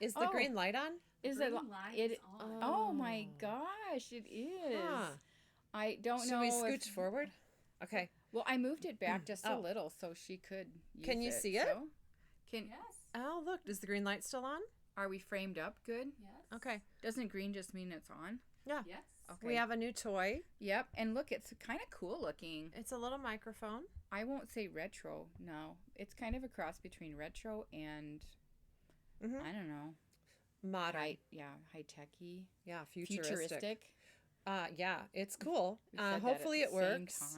Is the green light on? Is green it? light It. is on. Oh my gosh! It is. Huh. I don't Should know. we scooch forward? Okay. Well, I moved it back just a Oh. little so she could use Can you it. see it? So, can Yes. Oh, look. Is the green light still on? Are we framed up good? Yes. Okay. Doesn't green just mean it's on? Yeah. Yes. Okay. We have a new toy. Yep. And look, it's kind of cool looking. It's a little microphone. I won't say retro. No, it's kind of a cross between retro and I don't know, Modern. high techy, Yeah, futuristic. futuristic. Yeah, it's cool. We said that Hopefully at it the same works.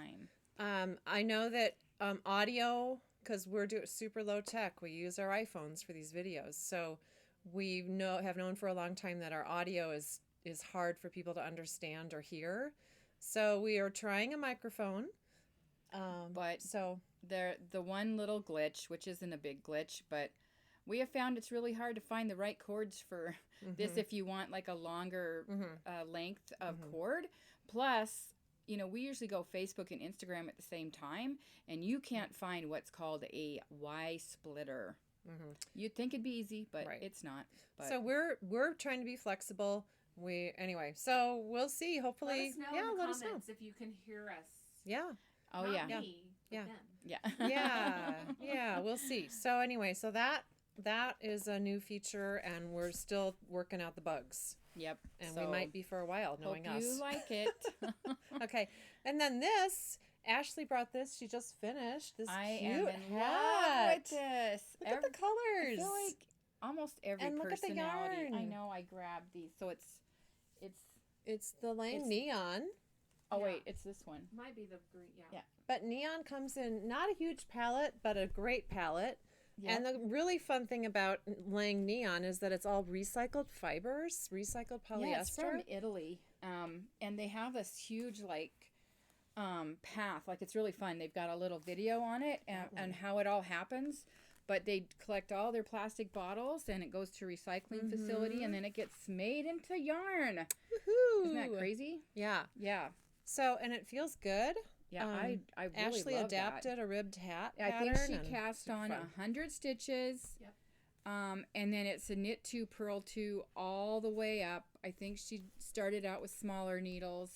time. I know that audio, because we're doing super low tech, we use our iPhones for these videos. So we have known for a long time that our audio is hard for people to understand or hear. So we are trying a microphone. But So the one little glitch, which isn't a big glitch, but we have found it's really hard to find the right cords for this if you want like a longer length of cord. Plus, we usually go Facebook and Instagram at the same time, and you can't find what's called a Y splitter. You'd think it'd be easy, but Right. it's not. But so we're trying to be flexible. So we'll see. Hopefully, Let us know in the let us know. comments if you can hear us. Yeah. oh Not yeah, me, but Yeah. them. yeah, Yeah, we'll see. So anyway, so that is a new feature, and we're still working out the bugs, yep. and So, we might be for a while, knowing hope us. you like it. Okay, and then this, Ashley brought this. She just finished this I cute am in hat. love with this. Look at the I colors. feel like almost every And look at the personality. I yarn. know. I grabbed these, so it's. It's the Lang It's- Neon, Oh Yeah. wait, it's this one. Might be the green. Yeah. Yeah. but Neon comes in not a huge palette, but a great palette. Yeah. And the really fun thing about Lang Neon is that it's all recycled fibers, recycled polyester. Yeah, it's from Italy. And they have this huge path. Like it's really fun. They've got a little video on it and how it all happens. But they collect all their plastic bottles and it goes to a recycling facility and then it gets made into yarn. Woohoo! Isn't that crazy? Yeah. Yeah. So, and it feels good. Yeah, I really Ashley love adapted a ribbed hat that. I think pattern, she and cast on fun. 100 stitches. Yep. And then it's a knit 2, purl 2 all the way up. I think she started out with smaller needles,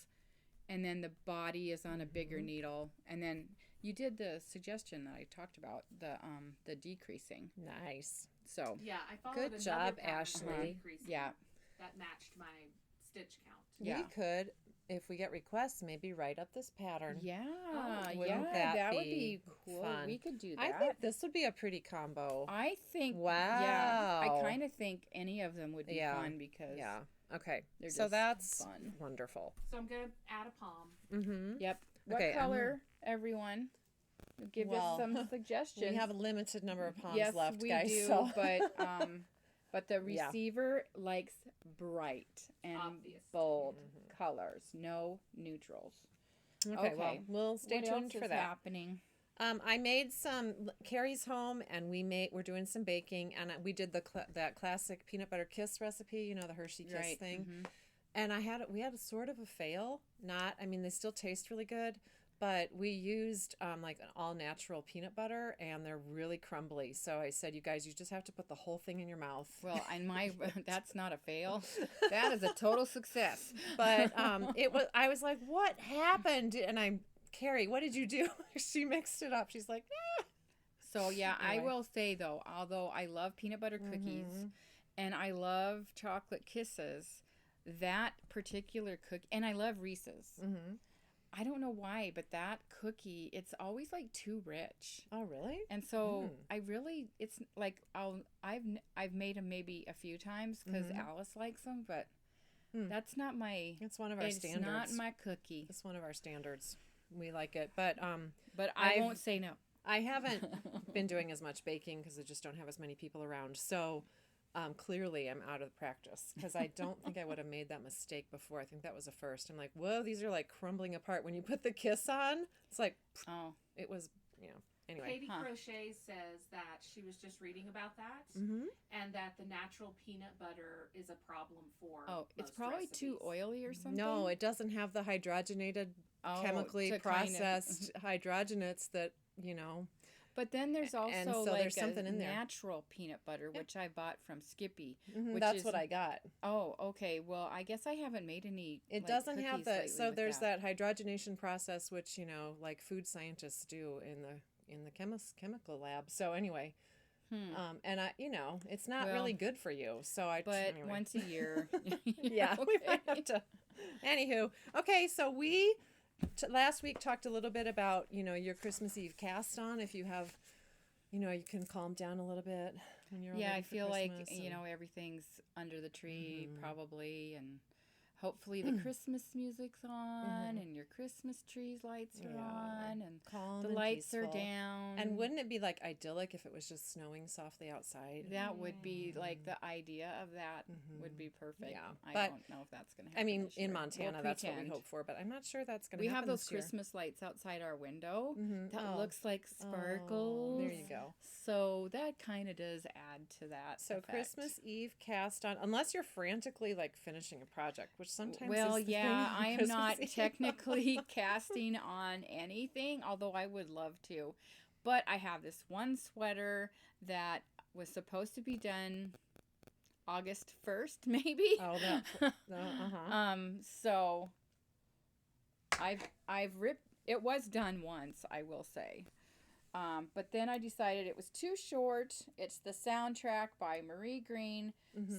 and then the body is on a bigger needle. And then you did the suggestion that I talked about, the decreasing. Nice. So Yeah, I followed Good another job, pattern for Ashley. decreasing yeah, that matched my stitch count. Yeah. We could, if we get requests, maybe write up this pattern. yeah, wouldn't yeah. that Would be be cool. fun? We could do that. I think this would be a pretty combo. I think. Yeah, I Wow. kind of think any of them would be Yeah. fun because. Yeah. Okay. They're So just that's fun. wonderful. So I'm gonna add a palm. Mm-hmm. Yep. What Okay, color, everyone? Give Well, us some suggestions. We have a limited number of palms yes, left, we guys. do, So. but the Yeah. receiver likes bright and Obvious. bold colors, no neutrals. Okay. Well, Okay. we'll stay what tuned else for is that. happening? I made some Carrie's home, and we're doing some baking, and we did that classic peanut butter kiss recipe. You know, the Hershey Kiss Right, thing. mhm. And we had a sort of a fail. They still taste really good, but we used like an all natural peanut butter, and they're really crumbly. So I said, you guys, you just have to put the whole thing in your mouth. Well, and that's not a fail. That is a total success. But I was like, what happened? And Carrie, what did you do? She mixed it up. She's like, eh. So yeah, I Anyway. will say though, although I love peanut butter cookies and I love chocolate kisses, that particular cookie, and I love Reese's. Mm-hmm. I don't know why, but that cookie, it's always like too rich. Oh, really? And so it's like I've made them maybe a few times because Alice likes them, but that's not my. It's one of our It's standards. not my cookie. It's one of our standards. We like it, but But I I've- won't say no. I haven't been doing as much baking because I just don't have as many people around. So clearly I'm out of practice because I don't think I would have made that mistake before. I think that was a first. I'm like, whoa, these are like crumbling apart. When you put the kiss on, it's like, Oh, it was, anyway. Katie Crochet says that she was just reading about that, Mm-hmm. and that the natural peanut butter is a problem for. it's most probably too recipes. oily or something. No, it doesn't have the hydrogenated, chemically to kind of- processed hydrogenates that, But then there's also and so like there's something in there. natural peanut butter, which I bought from Skippy. Mm-hmm, Which that's is, what I got. Oh, okay. Well, I guess I haven't made any. It like, doesn't have cookies the lately so with there's that hydrogenation process, which like food scientists do in the chemical lab. So anyway, and it's not really good for you. So anyway. Once a year. Yeah, we might have to. Anywho, okay, so we last week talked a little bit about your Christmas Eve cast on. If you have, you can calm down a little bit when you're. Yeah, ready I for feel like Christmas everything's under the tree probably, and hopefully the Christmas music's on and your Christmas trees lights are on and calm the and lights are peaceful. down. And wouldn't it be like idyllic if it was just snowing softly outside? That would be like the idea of that would be perfect. Yeah, I but, don't know if that's going to happen. I mean, this year. in Montana, We'll that's what we pretend. hope for, but I'm not sure that's going to We happen. have those this year. Christmas lights outside our window that Oh. looks like sparkles. There you go. So that kind of does add to that. So effect. Christmas Eve cast on, unless you're frantically like finishing a project, which sometimes Well, is the thing yeah, on I am Christmas not Eve. technically casting on anything, although I would love to. But I have this one sweater that was supposed to be done August 1st, maybe. Oh, that. So I've ripped. It was done once, I will say. But then I decided it was too short. It's the soundtrack by Marie Green,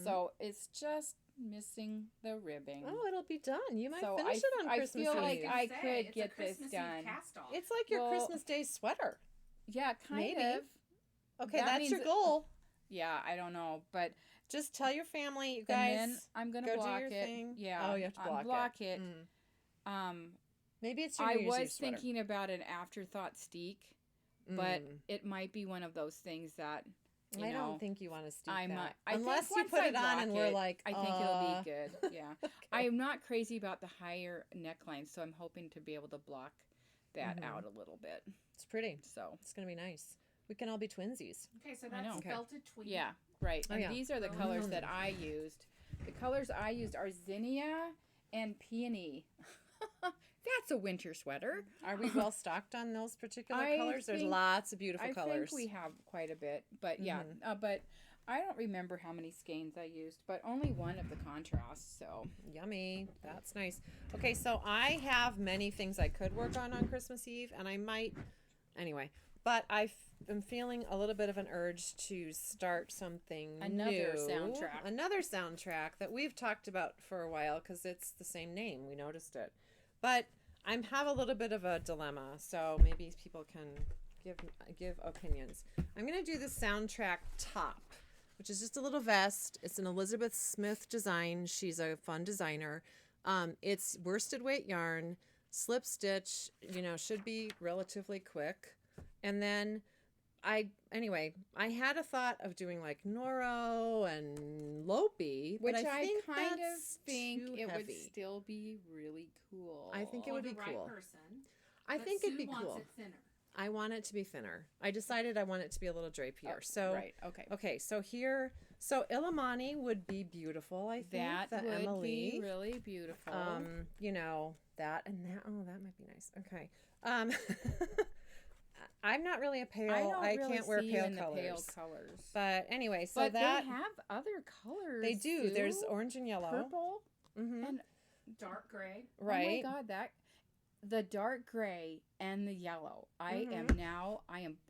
so it's just missing the ribbing. Oh, it'll be done. You might So finish it on Christmas I feel Eve. like I Say, could it's get a Christmas this Eve done. cast-off. It's like your Well, Christmas Day sweater. Yeah, kind Maybe. of. Okay, that that's means- your goal. Yeah, I don't know, but Just tell your family, you guys. and then I'm gonna go do block your it. thing. Yeah. Oh, you have to block it. Mm. Maybe it's your I New Year's Eve was sweater. thinking about an afterthought steak, but Mm. it might be one of those things that I don't think you want to steep I that. might. Unless you once put I it on block and we're it, like, I think it'll be good. Yeah. Okay. I am not crazy about the higher neckline, so I'm hoping to be able to block that out a little bit. It's pretty. So It's going to be nice. We can all be twinsies. Okay, so I know. that's felted tweed. yeah, right. Oh, And yeah. these are the colors that I used. The colors I used are zinnia and peony. That's a winter sweater. Are we well stocked on those particular I colors? There's think- lots of beautiful I colors. think we have quite a bit, but yeah, but I don't remember how many skeins I used, but only one of the contrasts. So Yummy. That's nice. Okay, so I have many things I could work on Christmas Eve, and I might anyway. But I'm feeling a little bit of an urge to start something Another new. soundtrack. Another soundtrack that we've talked about for a while because it's the same name. We noticed it. But I have a little bit of a dilemma, so maybe people can give opinions. I'm going to do the soundtrack top, which is just a little vest. It's an Elizabeth Smith design. She's a fun designer. It's worsted weight yarn, slip stitch, should be relatively quick. And then I had a thought of doing like Noro and Lopi, which but I think kind of that's think too it heavy. would still be really cool. I think it For would the be right cool. person. I But think Sue it'd be wants cool. it thinner. I want it to be thinner. I decided I want it to be a little drapier. So right, okay. Okay, so Illimani would be beautiful, I think. That the would Emily. be really beautiful. That and that. Oh, that might be nice. Okay. I'm not really a pale. I can't wear see you pale in the colors. pale colors. But anyway, so But that they have other colors. they do. Sue. There's orange and yellow. purple Mm-hmm. And dark gray. Right. Oh my god, the dark gray and the yellow. I am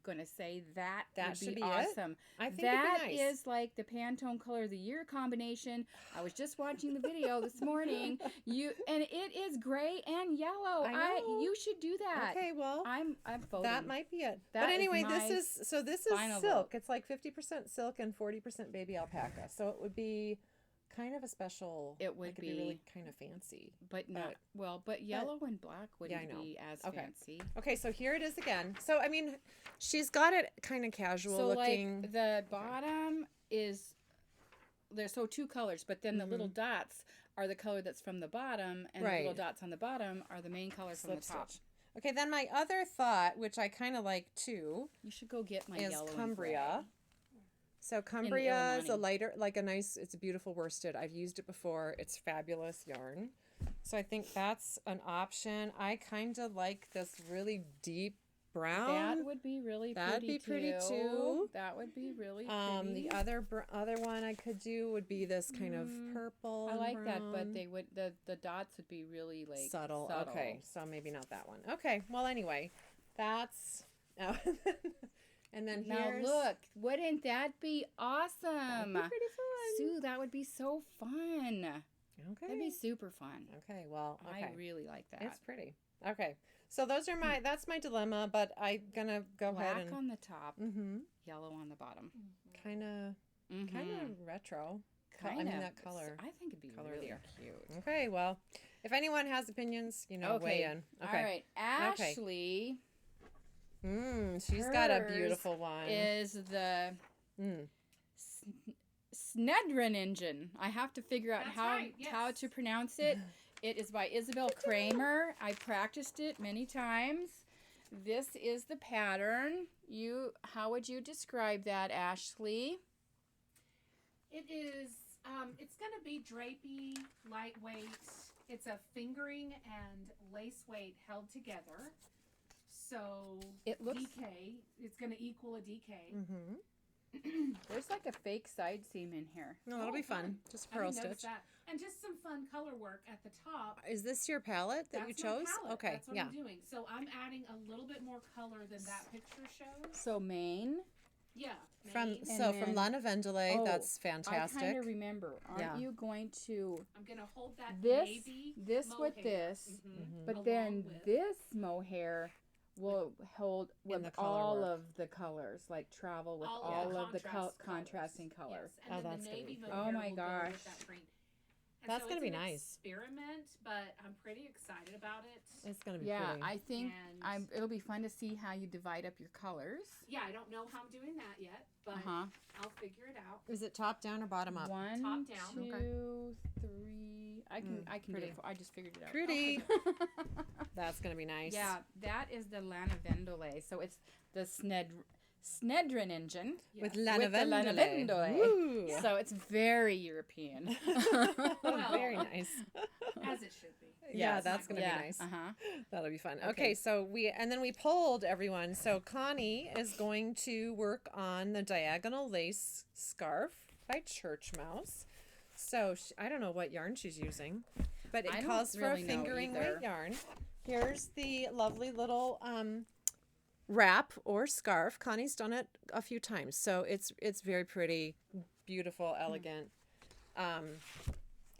gonna say that That would should be be it. awesome. I think That it'd be nice. is like the Pantone color of the year combination. I was just watching the video this morning. And it is gray and yellow. I know. You should do that. Okay, well, I'm voting. that might be it. That But is anyway, my this is final silk. vote. It's like 50% silk and 40% baby alpaca. So it would be kind of a special. It would be really kind of fancy. but not but yellow and black wouldn't I know. be as Okay. fancy. Okay, so here it is again. So I mean, she's got it kind of casual So looking. like the bottom is there's two colors, but then the little dots are the color that's from the bottom, and the little Right. dots on the bottom are the main color from the Slip top. stitch. Okay, then my other thought, which I kind of like too, You should go get my is yellow Cumbria. and So Cumbria is a Illimani. lighter, like a nice, it's a beautiful worsted. I've used it before. It's fabulous yarn. So I think that's an option. I kind of like this really deep brown. That would be really That'd pretty be pretty too. That would be really pretty. The other one I could do would be this kind of purple. I and like that, but brown. they would the dots would be really like Subtle. Okay, so maybe not that one. Okay, well anyway, that's oh, and then Now here's look, wouldn't that be awesome? that'd be pretty fun. Sue, that would be so fun. Okay. That'd be super fun. Okay. Well. Okay. I really like that. It's pretty. Okay. So those are that's my dilemma, but I'm gonna go Black ahead and on the top, mm-hmm, yellow on the bottom. kind of retro. I mean that color. I think it'd be color really there. cute. Okay. Well, if anyone has opinions, weigh in. Okay. All right. Ashley She's got a hers beautiful one. is the Mm. Snedronningen. I have to figure out That's how right, yes. how to pronounce it. It is by Isabell Kraemer. I practiced it many times. This is the pattern. How would you describe that, Ashley? It is, it's going to be drapey, lightweight. It's a fingering and lace weight held together. So It looks DK, it's going to equal a DK. Mm-hmm. there's like a fake side seam in here. No, that'll be fun. fun. Just I pearl didn't notice stitch. that. And just some fun color work at the top. Is this your palette that you That's my chose? palette. Okay. That's what Yeah. I'm doing. So I'm adding a little bit more color than that picture shows. So Maine. Yeah. From Maine. from then- Lana Vendele, Oh, that's I fantastic. kind of remember. Aren't Yeah. you going to I'm going to hold that this navy this with mohair. this, Mhm. but Along then with- this mohair will hold with the color all work. of the colors, like travel with all all of of the contrast contrasting colors. colors. Yes. And Oh, then that's the gonna navy be mohair pretty. Oh my will go with gosh. that green. And That's so gonna it's be an nice. Experiment, but I'm pretty excited about it. It's gonna be Yeah, pretty. I think And- it'll be fun to see how you divide up your colors. Yeah, I don't know how I'm doing that yet, but Uh-huh. I'll figure it out. Is it top down or bottom up? One, Top down. two, three. I can do pretty. it. I just figured it out. Pretty. That's gonna be nice. Yeah, that is the Lana Vendele. So it's the Snedronningen. With Yes. Lana With the Lana Vendele. Vendele. Woo. So it's very European. Well, Very nice. As it should be. Yeah, Yes. that's gonna Yeah, be nice. Uh-huh. That'll be fun. Okay. Okay, so we polled everyone. So Connie is going to work on the diagonal lace scarf by Church Mouse. So I don't know what yarn she's using, but it I don't calls for really a know fingering either. weight yarn. Here's the lovely little wrap or scarf. Connie's done it a few times, so it's very pretty, beautiful, elegant.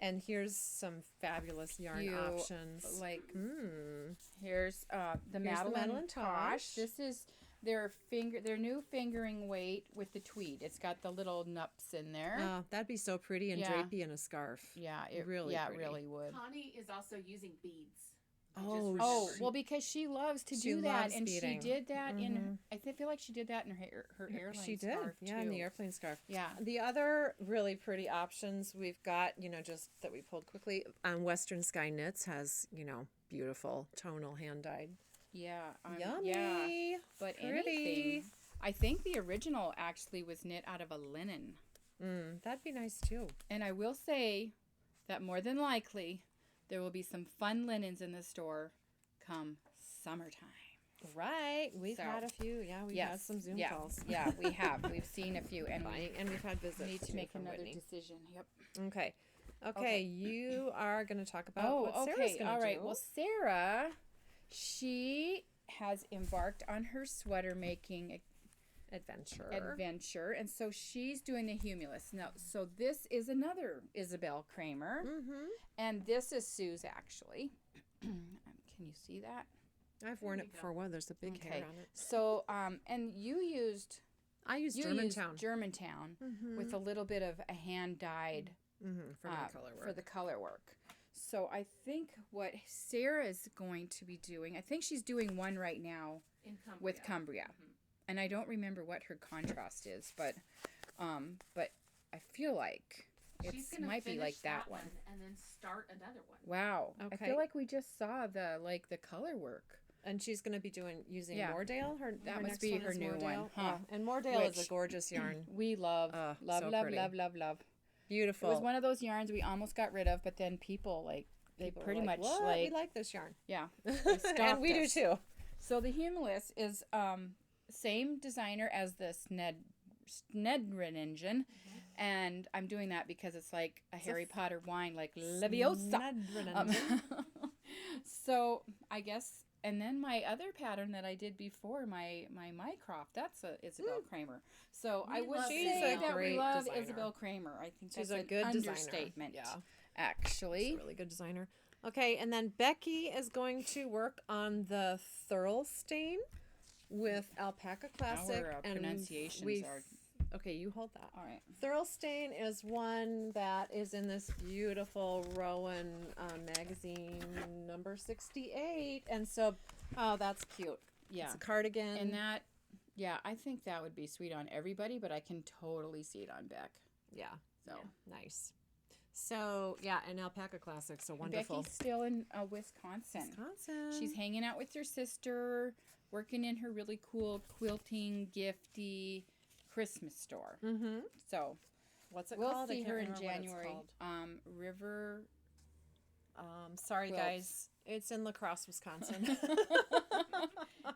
And here's some fabulous yarn You, options. Like Mm. here's the the Madeline Madeline Tosh. Tosh. This is their new fingering weight with the tweed. It's got the little nups in there. Oh, that'd be so pretty and Yeah. drapey in a scarf. Yeah, it really yeah, pretty. it really would. Connie is also using beads. I Oh, just Oh, remembered. well, because she loves to She do that, loves and beading. she did that in. Mhm. I feel like she did that in her airline She did, scarf yeah, too. in the airplane scarf. Yeah. The other really pretty options we've got, just that we pulled quickly. Western Sky Knits has, beautiful tonal hand dyed. Yeah. Yummy. Yeah. But Pretty. anything. I think the original actually was knit out of a linen. That'd be nice too. And I will say that more than likely there will be some fun linens in the store come summertime. Right. We've So, had a few. Yeah, we've had some Zoom yeah, calls. Yeah, we have. We've seen a few, and we And we've had visits. need to too make from another Whitney. decision. Yep. Okay. Okay. Okay. You are going to talk about Oh, what Sarah's okay. going to All right. do. Well, Sarah, she has embarked on her sweater making adventure, and so she's doing the Humulus. Now, so this is another Isabell Kraemer, and this is Sue's actually. Can you see that? I've worn it before. Wow, there's a big hair on it. So, and you used I use Germantown. Germantown with a little bit of a hand dyed For my color work. for the color work. So I think what Sarah is going to be doing, I think she's doing one right now In Cumbria. with Cumbria, and I don't remember what her contrast is, but I feel like She's it gonna might be finish like that one. and then start another one. Wow, I Okay. feel like we just saw the color work. And she's going to be using Yeah. Moordale. That her must next be one her is new one, Moordale. huh? And Moordale is Which- a gorgeous yarn. We love, so love, pretty. love. It Beautiful. was one of those yarns we almost got rid of, but then people People pretty were much what? We like this yarn. yeah, And we do us. too. So the Humulus is same designer as the Snedronningen, and I'm doing that because it's like a Harry Potter wine, like Leviosa. So I guess, and then my other pattern that I did before, my Mycroft, that's a Isabell Kraemer. So I would say that we love Isabell Kraemer. I think she's that's a good understatement. designer. Yeah, actually, she's a really good designer. Okay, and then Becky is going to work on the Thirlestane with Alpaca Classic. Our pronunciations are... Okay, you hold that. All right. Thirlestane is one that is in this beautiful Rowan magazine number 68. And so, oh, that's cute. Yeah. It's a cardigan. And that, yeah, I think that would be sweet on everybody, but I can totally see it on Beck. Yeah. So nice. So, yeah, and Alpaca Classic, so wonderful. Becky's still in Wisconsin. She's hanging out with her sister, working in her really cool quilting, gifty Christmas store. Mm-hmm. So, what's it we'll called? see her in January. River. Sorry, Quilts. guys. It's in La Crosse, Wisconsin.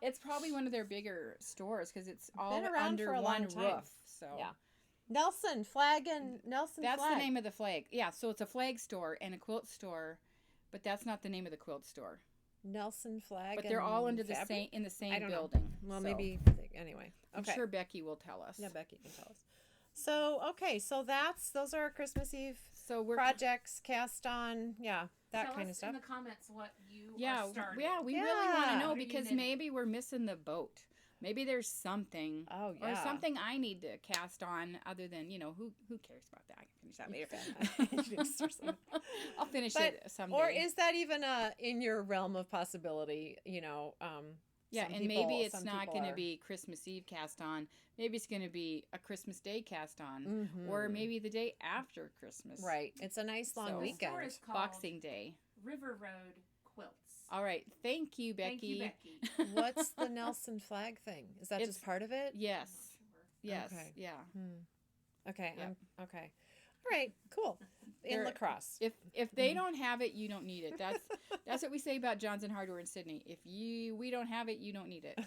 It's probably one of their bigger stores because it's all Been around under for a one long time. roof. So Yeah. Nelson Flag and Nelson that's Flag. the name of the flag. Yeah, so it's a flag store and a quilt store, but that's not the name of the quilt store. Nelson Flag. But they're all under fabric? the same in the same I don't building. know. Well, so maybe anyway. Okay. I'm sure Becky will tell us. Yeah, Becky can tell us. So okay, so those are our Christmas Eve we're projects cast on. Yeah, that Tell kind of us stuff. in the comments what you yeah, are starting. yeah, we really want to know What are you because knitting? maybe we're missing the boat. Maybe there's something, Oh yeah, or something I need to cast on other than who cares about that? I can finish that later. I'll finish it someday. Or is that even in your realm of possibility? Yeah, some and people- maybe it's some not people going to are- be Christmas Eve cast on. Maybe it's going to be a Christmas Day cast on, Mhm. or maybe the day after Christmas. Right. It's a nice long So- The store weekend. is called Boxing Day. River Road Quilts. All right. Thank you, Becky. Thank you, Becky. What's the Nelson Flag thing? Is that It's- just part of it? Yes. Yes. Okay. Yeah. Okay. Yep. Okay. All right. Cool. In There- La Crosse. If they don't have it, you don't need it. That's what we say about Johnson Hardware in Sydney. If we don't have it, you don't need it.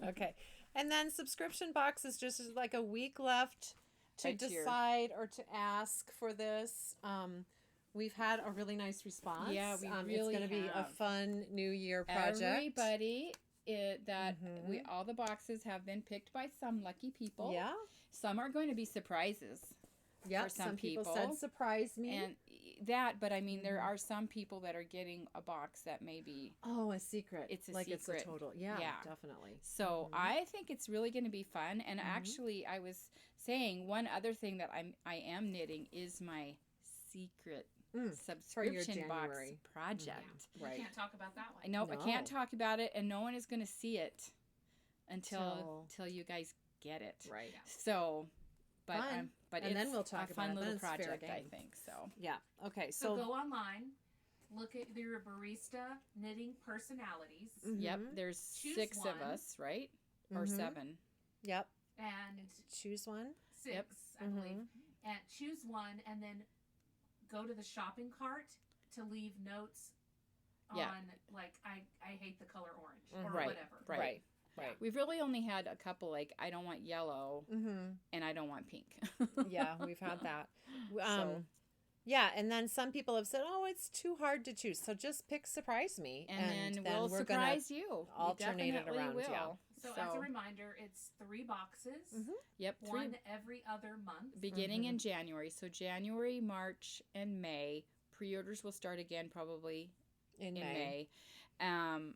Okay. And then subscription box is just like a week left to Right here. decide or to ask for this. We've had a really nice response. Yeah, we It's really going to be a have. fun New Year project. Everybody, Mhm. all the boxes have been picked by some lucky people. Yeah. Some are going to be surprises. Yeah. For some people people. said surprise me. And but I mean, there are some people that are getting a box that may be. Oh, a secret. It's a like secret. it's a total. Yeah, Yeah. definitely. So I think it's really going to be fun. And actually, I was saying one other thing that I am knitting is my secret subscription box January. project. You Right. can't talk about that one. I know I can't No. talk about it, and no one is going to see it until you guys get it. Right. So, but Fun. but And it's then we'll talk a fun about it. Then little it's fair project, I game. think. So Yeah. Okay. So So, go online, look at your barista knitting personalities, yep, Mhm. there's Choose 6 of one. us, right? Or Mhm. 7. Yep. and Choose one. 6, Yep. I believe. And choose one, and then go to the shopping cart to leave notes Yeah. on, like, I hate the color orange or Right. whatever. Right. Right. We've really only had a couple like I don't want yellow Mm-hmm. and I don't want pink. Yeah, we've had that. So- Yeah, and then some people have said, "Oh, it's too hard to choose, so just pick surprise me," and then we'll we're surprise you. alternate it We definitely around, will. yeah. So, as a reminder, it's 3 boxes, Mhm. Yep, 3 one every other month. beginning in January. So January, March, and May. Pre-orders will start again probably in in May. May.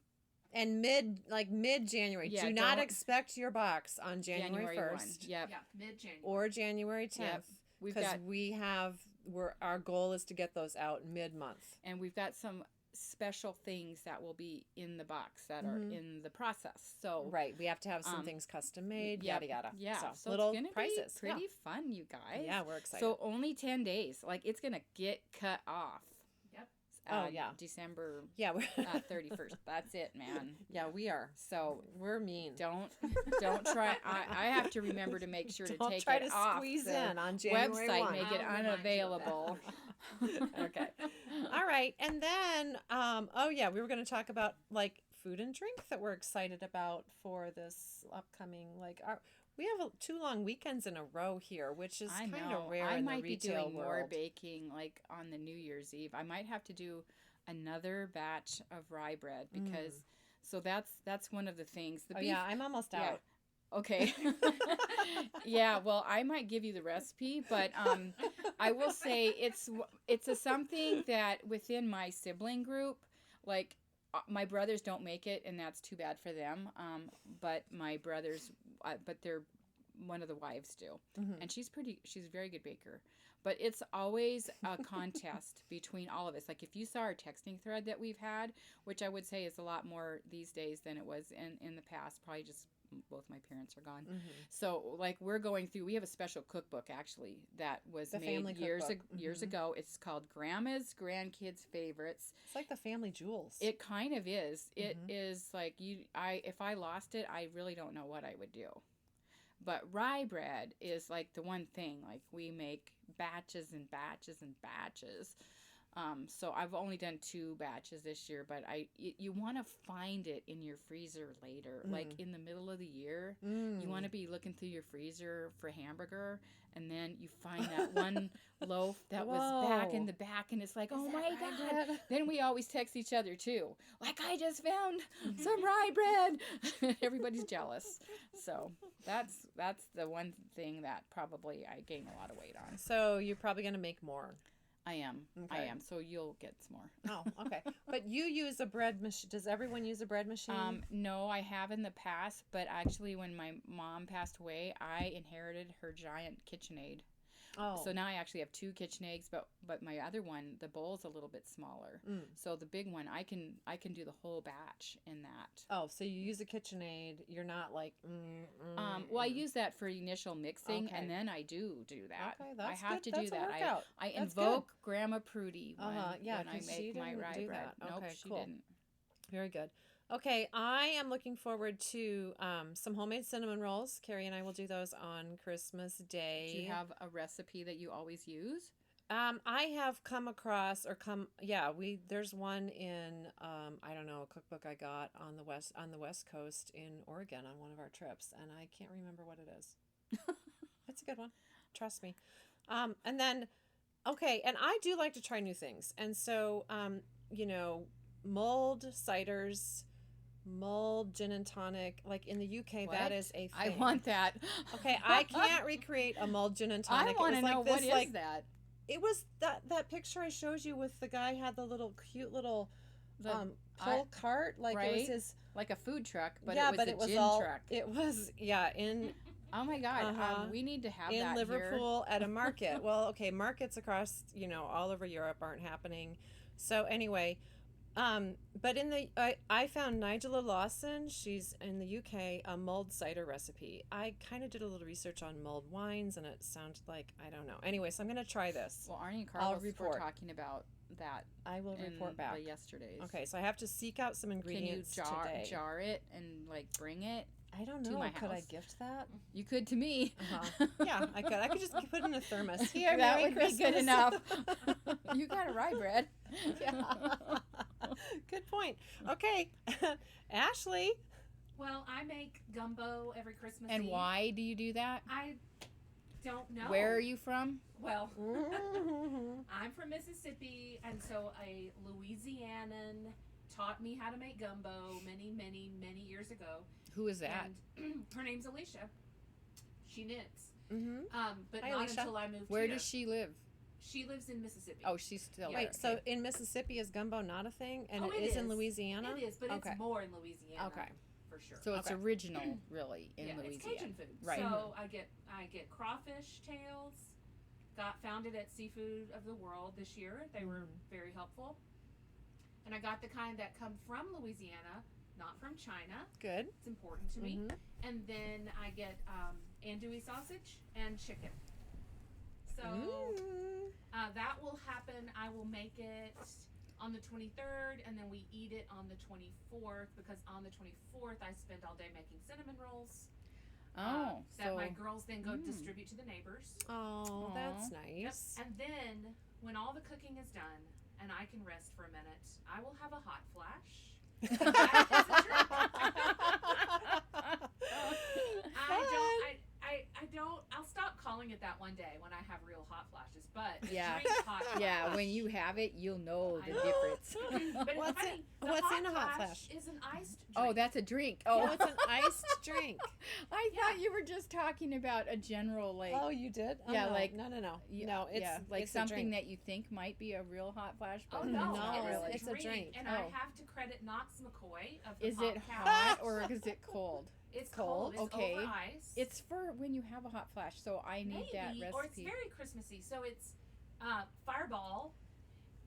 And mid January. Yeah, Do not don't- expect your box on January 1. 1st Yep. Yeah, mid-January. or January 10th. We've Because got our goal is to get those out mid-month. and we've got some special things that will be in the box that are in the process. So Right. We have to have some things custom made, yep, yada yada. Yeah. So, So little it's gonna prizes. be pretty fun, you guys. Yeah, we're excited. So only 10 days. Like it's gonna get cut off. Yep. Oh, yeah. December yeah, we're 31st. That's it, man. yeah, we are. So We're mean. don't try. I have to remember to make sure to Don't take try it to off squeeze the in on January website. 1. Make it I'll remind you of unavailable. Okay. All right. And then, we were going to talk about like food and drink that we're excited about for this upcoming, we have 2 long weekends in a row here, which is kind of rare in the retail world. I might be doing more baking like on the New Year's Eve. I might have to do another batch of rye bread because so that's one of the things. The beef, yeah, I'm almost out. Okay. Yeah, well, I might give you the recipe, but I will say it's a something that within my sibling group, like my brothers don't make it, and that's too bad for them. But my brothers, but they're one of the wives do, and she's a very good baker. But it's always a contest between all of us. Like if you saw our texting thread that we've had, which I would say is a lot more these days than it was in the past, probably just both my parents are gone. So like we're going through, we have a special cookbook actually that was made years ago. It's called Grandma's Grandkids Favorites. It's like the family jewels. It kind of is. It is like if I lost it, I really don't know what I would do. But rye bread is like the one thing, like we make batches and batches and batches. So I've only done 2 batches this year, but you want to find it in your freezer later, like in the middle of the year. You want to be looking through your freezer for hamburger, and then you find that one loaf that was back in the back, and it's like, oh my God. Then we always text each other too, like I just found some rye bread. Everybody's jealous. So that's the one thing that probably I gain a lot of weight on. So you're probably going to make more. I am. Okay. I am. So you'll get some more. Oh, okay. But you use a bread machine. Does everyone use a bread machine? No, I have in the past, but actually when my mom passed away, I inherited her giant KitchenAid. Oh. So now I actually have 2 KitchenAids, but my other one, the bowl's a little bit smaller. So the big one, I can do the whole batch in that. Oh, so you use a KitchenAid. You're not like. Well, I use that for initial mixing, and then I do that. Okay, that's I have good. to do that. I invoke Grandma Prudy when I make my rye bread. Nope, she didn't. Very good. Okay, I am looking forward to some homemade cinnamon rolls. Carrie and I will do those on Christmas Day. Do you have a recipe that you always use? I have come across there's one in I don't know, a cookbook I got on the west coast in Oregon on one of our trips, and I can't remember what it is. It's a good one. Trust me. And then and I do like to try new things. And so mulled ciders, mulled gin and tonic, like in the UK, that is a thing. I want that. Okay, I can't recreate a mulled gin and tonic. I want to know what is that. It was that picture I showed you with the guy had the little cute little pull cart, like it was his like a food truck, but it was a gin truck. It was in. Oh my God! We need to have in that Liverpool here. At a market. Well, okay, markets across all over Europe aren't happening. So anyway. But I found Nigella Lawson, she's in the UK, a mulled cider recipe. I kind of did a little research on mulled wines, and it sounded like, I don't know. Anyway, so I'm going to try this. Well, Arnie and Carlos were talking about that. I will report back. Yesterday's. Okay, so I have to seek out some ingredients today. Can you jar it and bring it? I don't know. Could I gift that? You could to me. Yeah, I could. I could just put it in a thermos. Here, that Merry would Christmas. be good enough. You got a rye bread. Yeah. Good point. Okay, Ashley. Well, I make gumbo every Christmas And Eve. why do you do that? I don't know. Where are you from? Well, I'm from Mississippi, and so a Louisianan taught me how to make gumbo many, many, many years ago. Who is that? And her name's Alicia. She knits. But Hi, not Alicia. until I moved Where here. does she live? She lives in Mississippi. Oh, she's still there. Wait, so in Mississippi is gumbo not a thing? And it is in Louisiana? It is, but it's more in Louisiana. Okay. For sure. So it's original, really, in Louisiana. It's Cajun food. Right. So I get crawfish tails. Found it at Seafood of the World this year. They were very helpful. And I got the kind that come from Louisiana, not from China. Good. It's important to me. And then I get andouille sausage and chicken. So that will happen. I will make it on the 23rd, and then we eat it on the 24th, because on the 24th I spend all day making cinnamon rolls. That my girls then go distribute to the neighbors. Oh, that's nice. Yep. And then when all the cooking is done and I can rest for a minute, I will have a hot flash. That is a drink. I don't. I'll stop calling it that one day when I have real hot flashes. But Yeah. drink hot flash. Yeah, when you have it, you'll know the I know. difference. But What's it's funny. The what's hot in a hot flash? Is an iced drink. Oh, that's a drink. Oh, Oh, it's an iced drink. I Yeah. thought you were just talking about a general like. Oh, you did? Oh, Yeah, no. like- no. y- No, it's yeah, like it's a something drink. that you think might be a real hot flash, Oh but no, No, it is really. it's a drink. And Oh. I have to credit Knox McCoy of the Is it podcast. hot or is it cold? It's cold? cold. It's Okay. over ice. It's for when you have a hot flash, so I need that maybe, recipe. or it's very Christmassy. So it's Fireball,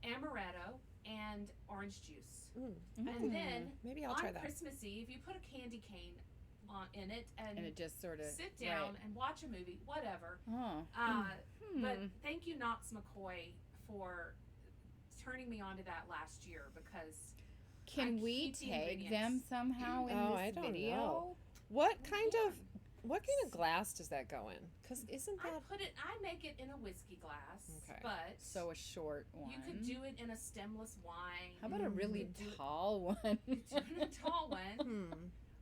amaretto, and orange juice. And then Maybe I'll on try that. Christmas Eve, you put a candy cane in it and and it just sort of sit down and watch a movie, whatever. Oh. But thank you, Knox McCoy, for turning me on to that last year because Can I we keep the tag them ingredients. somehow in Oh, this I don't video? know. What kind of glass does that go in? Because isn't that I make it in a whiskey glass. Okay. But So a short one. you could do it in a stemless wine. How about a really You could do it- tall one? You could do it in a tall one. Hmm.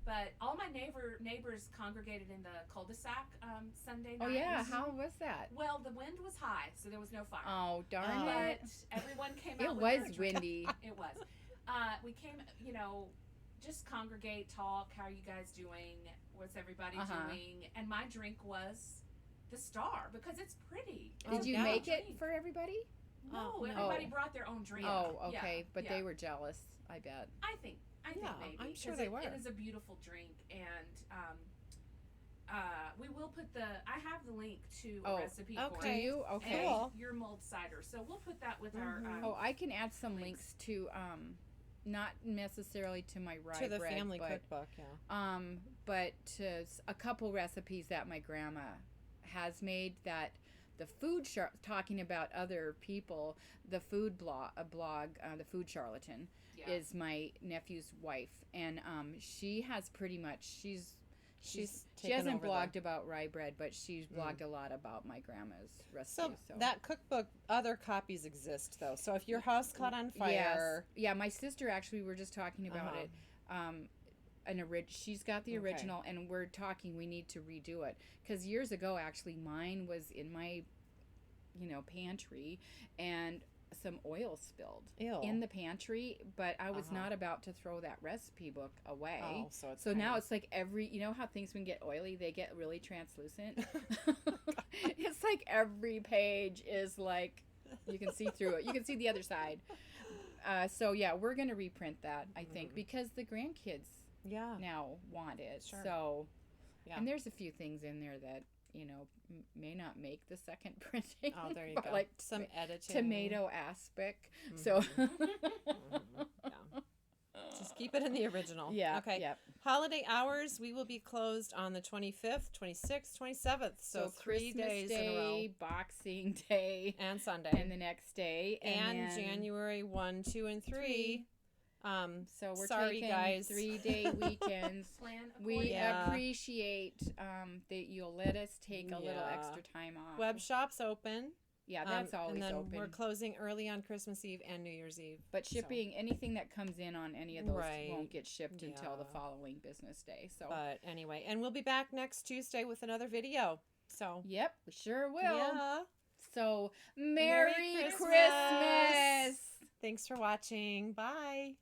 But all my neighbors congregated in the cul-de-sac Sunday night. Oh yeah, how was that? Well, the wind was high, so there was no fire. Oh darn But it! everyone came It out with their was drink. windy. It was. We came, just congregate, talk. How are you guys doing? What's everybody doing? And my drink was the star because it's pretty. Oh, Did you yeah. make it for everybody? No, no. everybody brought their own drink. Oh, Yeah, okay, but yeah. they were jealous. I bet. I think Yeah, maybe. I'm sure 'cause they were. It is a beautiful drink, and we will put I have the link to a Oh, recipe for Do okay. it. you? Okay. And Cool. your mulled cider. So we'll put that with our. Oh, I can add some links to not necessarily to my Rye to the Bread, family but cookbook? Yeah. but to a couple recipes that my grandma has made that the food talking about other people, the food blog, the Food Charlatan Yeah. is my nephew's wife, and she has pretty much she taken hasn't over blogged about Rye Bread, but she's blogged a lot about my grandma's recipes. So that cookbook, other copies exist though. So if your house caught on fire, Yes. Yeah, my sister actually, we were just talking about it. She's got the Okay. original, and we're talking we need to redo it because years ago, actually, mine was in my, pantry, and some oil spilled Ew. in the pantry. But I was Uh-huh. not about to throw that recipe book away. Oh, so it's So now kind it's like how things when get oily, they get really translucent. It's like every page is like you can see through it. You can see the other side. So yeah, we're gonna reprint that, I think, because the grandkids yeah. now want it. Sure. So, Yeah. and there's a few things in there that may not make the second printing. Oh, there you but go. like Some editing. tomato aspic. So Yeah. Just keep it in the original. yeah. Okay. Yep. Holiday hours, we will be closed on the 25th, 26th, 27th. So 3 Christmas days Day, in a row. Boxing Day, And Sunday. and the next day, And then January 1, 2, and 3. So we're sorry, taking guys. 3-day weekends. Plan We accordingly. Yeah. appreciate that you'll let us take a little Yeah. extra time off. Web shop's open. Yeah, that's always and then open. we're closing early on Christmas Eve and New Year's Eve. But so. shipping, anything that comes in on any of those Right. won't get shipped until the Yeah. following business day. So, But anyway, and we'll be back next Tuesday with another video. So, yep, we sure will. yeah. So, Merry Merry Christmas! Christmas! Thanks for watching. Bye.